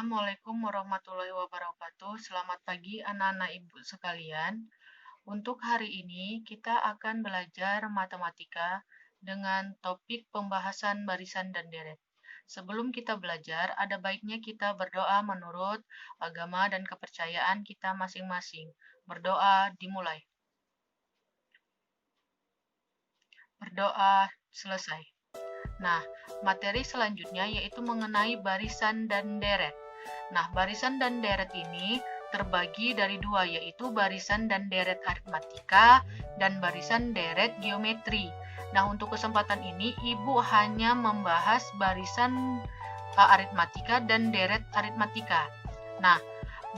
Assalamualaikum warahmatullahi wabarakatuh. Selamat pagi anak-anak ibu sekalian. Untuk hari ini kita akan belajar matematika dengan topik pembahasan barisan dan deret. Sebelum kita belajar, ada baiknya kita berdoa menurut agama dan kepercayaan kita masing-masing. Berdoa dimulai. Berdoa selesai. Nah, materi selanjutnya yaitu mengenai barisan dan deret. Nah, barisan dan deret ini terbagi dari dua, yaitu barisan dan deret aritmatika dan barisan deret geometri. Nah, untuk kesempatan ini, Ibu hanya membahas barisan aritmatika dan deret aritmatika. Nah,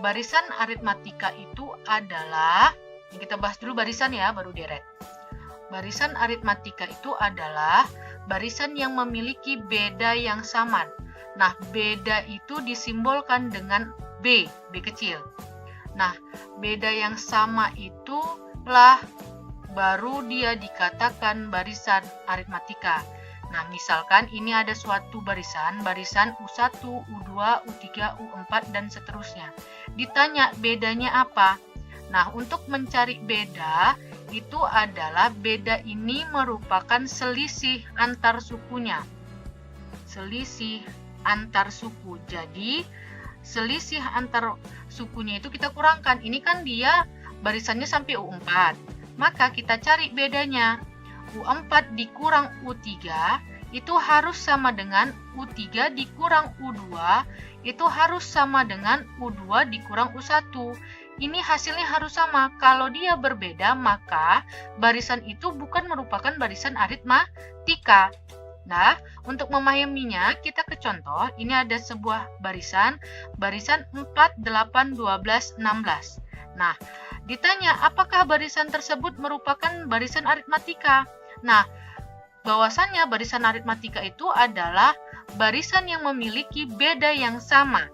barisan aritmatika itu adalah, kita bahas dulu barisan ya, baru deret. Barisan aritmatika itu adalah barisan yang memiliki beda yang sama. Nah, beda itu disimbolkan dengan B kecil. Nah, beda yang sama itulah baru dia dikatakan barisan aritmatika. Nah, misalkan ini ada suatu barisan U1, U2, U3, U4, dan seterusnya. Ditanya bedanya apa? Nah, untuk mencari beda, itu adalah beda ini merupakan selisih antar sukunya. Selisih antar suku. Jadi, selisih antar sukunya itu kita kurangkan. Ini kan dia barisannya sampai U4. Maka kita cari bedanya. U4 dikurang U3 itu harus sama dengan U3 dikurang U2 itu harus sama dengan U2 dikurang U1. Ini hasilnya harus sama. Kalau dia berbeda, maka barisan itu bukan merupakan barisan aritmatika. Nah, untuk memahaminya, kita ke contoh. Ini ada sebuah barisan 4, 8, 12, 16. Nah, ditanya apakah barisan tersebut merupakan barisan aritmatika? Nah, bahwasannya barisan aritmatika itu adalah barisan yang memiliki beda yang sama.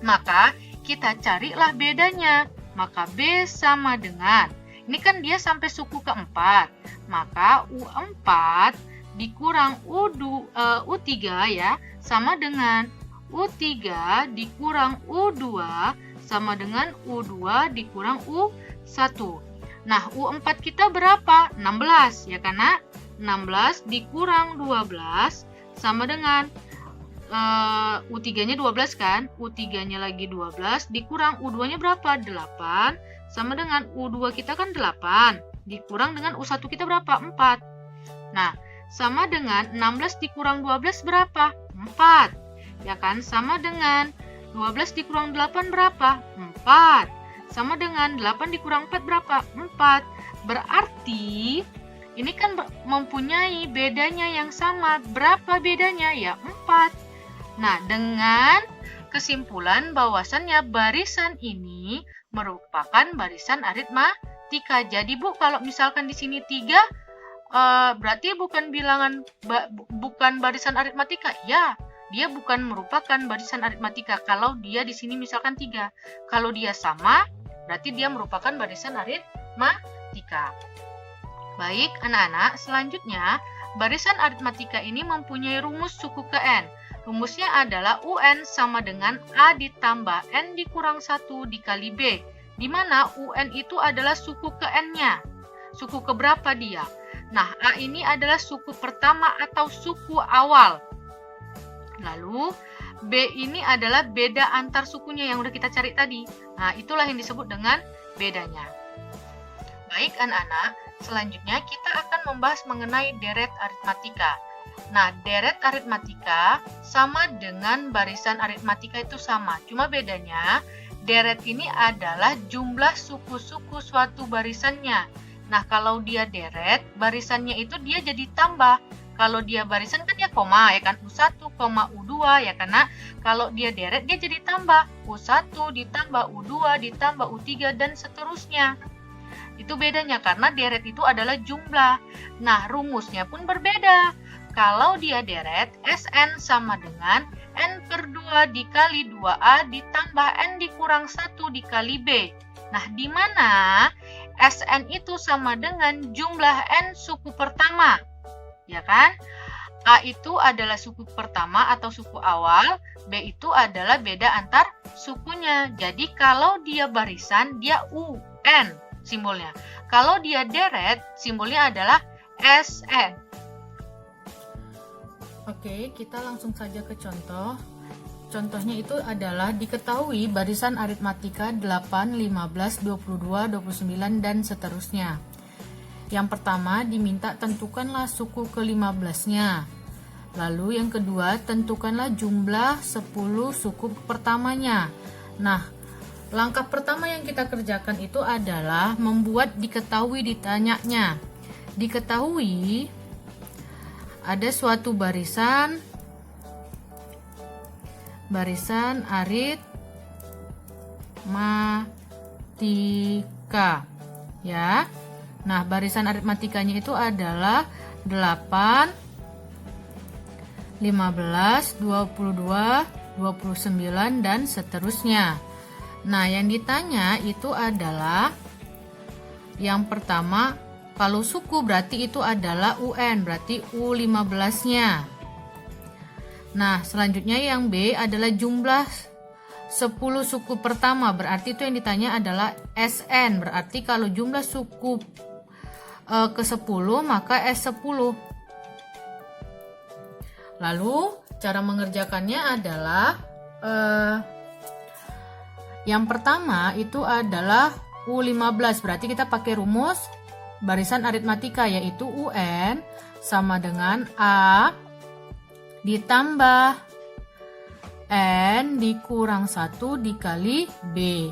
Maka, kita carilah bedanya. Maka B sama dengan, ini kan dia sampai suku keempat. Maka U4 dikurang U3 ya, sama dengan U3 dikurang U2 sama dengan U2 dikurang U1. Nah, U4 kita berapa? 16 ya, karena 16 dikurang 12 sama dengan U3-nya 12 kan? U3-nya lagi 12 dikurang U2-nya berapa? 8 sama dengan U2 kita kan 8 dikurang dengan U1 kita berapa? 4. Nah, sama dengan 16 dikurang 12 berapa? 4. Ya kan? Sama dengan 12 dikurang 8 berapa? 4. Sama dengan 8 dikurang 4 berapa? 4. Berarti ini kan mempunyai bedanya yang sama. Berapa bedanya? Ya 4. Nah, dengan kesimpulan bahwasannya barisan ini merupakan barisan aritmatika. Jadi, Bu, kalau misalkan di sini 3, berarti bukan bukan barisan aritmatika. Ya, dia bukan merupakan barisan aritmatika kalau dia di sini misalkan 3. Kalau dia sama, berarti dia merupakan barisan aritmatika. Baik, anak-anak, selanjutnya barisan aritmatika ini mempunyai rumus suku ke N. Rumusnya adalah UN sama dengan A ditambah N dikurang 1 dikali B, di mana UN itu adalah suku ke N-nya. Suku keberapa dia? Nah, A ini adalah suku pertama atau suku awal. Lalu, B ini adalah beda antar sukunya yang udah kita cari tadi. Nah, itulah yang disebut dengan bedanya. Baik, anak-anak, selanjutnya kita akan membahas mengenai deret aritmatika. Nah, deret aritmatika sama dengan barisan aritmatika itu sama. Cuma bedanya, deret ini adalah jumlah suku-suku suatu barisannya. Nah, kalau dia deret, barisannya itu dia jadi tambah. Kalau dia barisan kan ya koma, ya kan? U1, U2, ya karena kalau dia deret dia jadi tambah. U1 ditambah U2 ditambah U3 dan seterusnya. Itu bedanya karena deret itu adalah jumlah. Nah, rumusnya pun berbeda. Kalau dia deret, Sn sama dengan N per 2 dikali 2A ditambah N dikurang 1 dikali B. Nah, di mana Sn itu sama dengan jumlah N suku pertama. Ya kan? A itu adalah suku pertama atau suku awal, B itu adalah beda antar sukunya. Jadi kalau dia barisan, dia UN simbolnya. Kalau dia deret, simbolnya adalah SN. Oke, kita langsung saja ke contoh. Contohnya itu adalah diketahui barisan aritmatika 8, 15, 22, 29, dan seterusnya. Yang pertama diminta tentukanlah suku ke-15-nya. Lalu yang kedua tentukanlah jumlah 10 suku pertamanya. Nah, langkah pertama yang kita kerjakan itu adalah membuat diketahui ditanyanya. Diketahui ada suatu barisan aritmatika, ya. Nah, barisan aritmatikanya itu adalah 8, 15, 22, 29, dan seterusnya. Nah, yang ditanya itu adalah yang pertama, kalau suku berarti itu adalah UN, berarti U15-nya. Nah, selanjutnya yang B adalah jumlah 10 suku pertama, berarti itu yang ditanya adalah SN, berarti kalau jumlah suku ke-10 maka S10. Lalu cara mengerjakannya adalah yang pertama itu adalah U15, berarti kita pakai rumus barisan aritmatika, yaitu UN sama dengan A ditambah N dikurang 1 dikali B.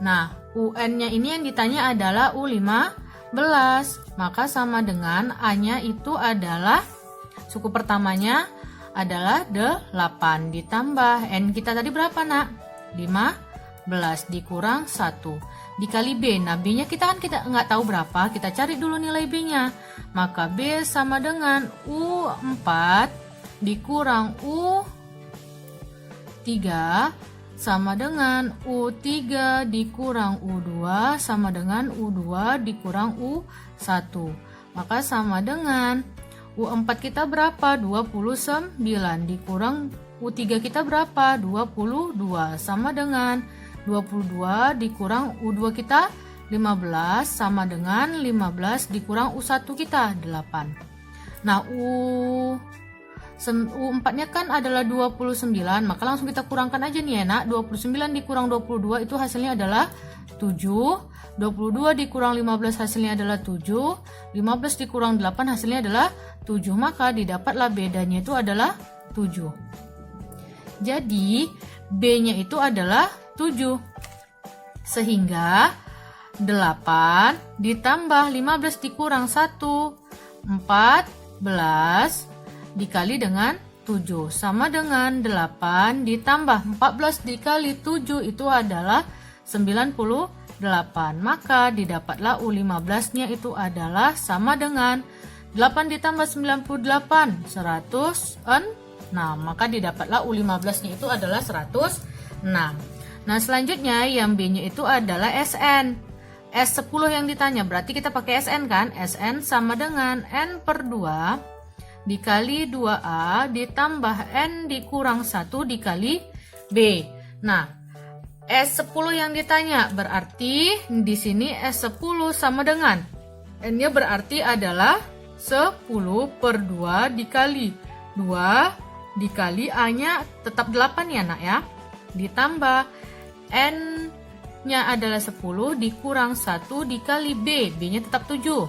Nah, UN-nya ini yang ditanya adalah U15, maka sama dengan A-nya itu adalah suku pertamanya adalah 8 ditambah N kita tadi berapa, Nak? 15 dikurang 1 dikali B. Nah, B-nya kita nggak tahu berapa, kita cari dulu nilai B-nya. Maka B sama dengan U4 dikurang U3 sama dengan U3 dikurang U2 sama dengan U2 dikurang U1. Maka sama dengan U4 kita berapa? 29 dikurang U3 kita berapa? 22 sama dengan 22 dikurang U2 kita 15 sama dengan 15 dikurang U1 kita 8. Nah, U4-nya kan adalah 29, maka langsung kita kurangkan aja nih ya, Nak. 29 dikurang 22 itu hasilnya adalah 7. 22 dikurang 15 hasilnya adalah 7. 15 dikurang 8 hasilnya adalah 7. Maka didapatlah bedanya itu adalah 7. Jadi B-nya itu adalah 7. Sehingga 8 ditambah 15 dikurang 1, 14 dikali dengan 7 sama dengan 8 ditambah 14 dikali 7 itu adalah 98. Maka didapatlah U15-nya itu adalah sama dengan 8 ditambah 98 106. Maka didapatlah U15-nya itu adalah 106. Nah, selanjutnya yang B-nya itu adalah SN. S10 yang ditanya, berarti kita pakai SN kan? SN sama dengan N per 2 dikali 2A ditambah N dikurang 1 dikali B. Nah, S10 yang ditanya, berarti di sini S10 sama dengan N-nya berarti adalah 10 per 2 dikali 2 dikali A-nya tetap 8 ya, Nak ya. Ditambah N-nya adalah 10 dikurang 1 dikali B. B-nya tetap 7.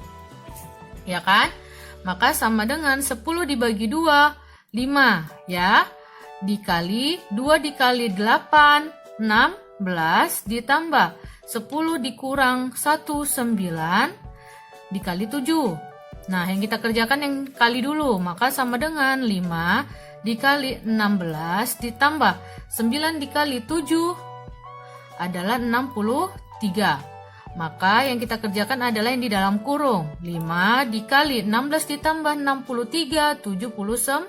Ya kan? Maka sama dengan 10 dibagi 2, 5 ya. Dikali 2 dikali 8, 16 ditambah 10 dikurang 1, 9 dikali 7. Nah, yang kita kerjakan yang kali dulu. Maka sama dengan 5 dikali 16 ditambah 9 dikali 7 adalah 63. Maka yang kita kerjakan adalah yang di dalam kurung. 5 dikali 16 ditambah 63, 79.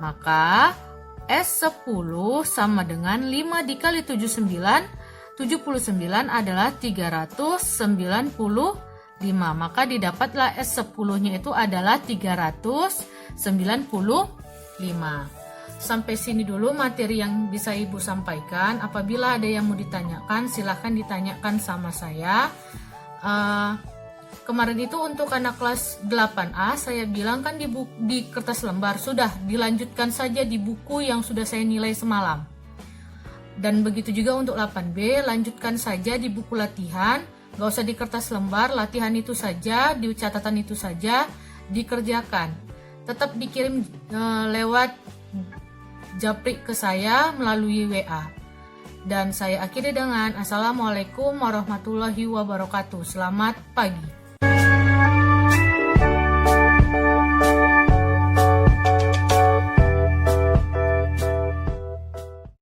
Maka S10 sama dengan 5 dikali 79, 79 adalah 395. Maka didapatlah S10-nya itu adalah 395 Sampai sini dulu materi yang bisa Ibu sampaikan. Apabila ada yang mau ditanyakan, silahkan ditanyakan sama saya. Kemarin itu untuk anak kelas 8A, saya bilang kan di kertas lembar, sudah dilanjutkan saja di buku yang sudah saya nilai semalam. Dan begitu juga untuk 8B, lanjutkan saja di buku latihan, gak usah di kertas lembar, latihan itu saja, di catatan itu saja, dikerjakan. Tetap dikirim lewat japri ke saya melalui WA. Dan saya akhiri dengan Assalamualaikum warahmatullahi wabarakatuh. Selamat pagi.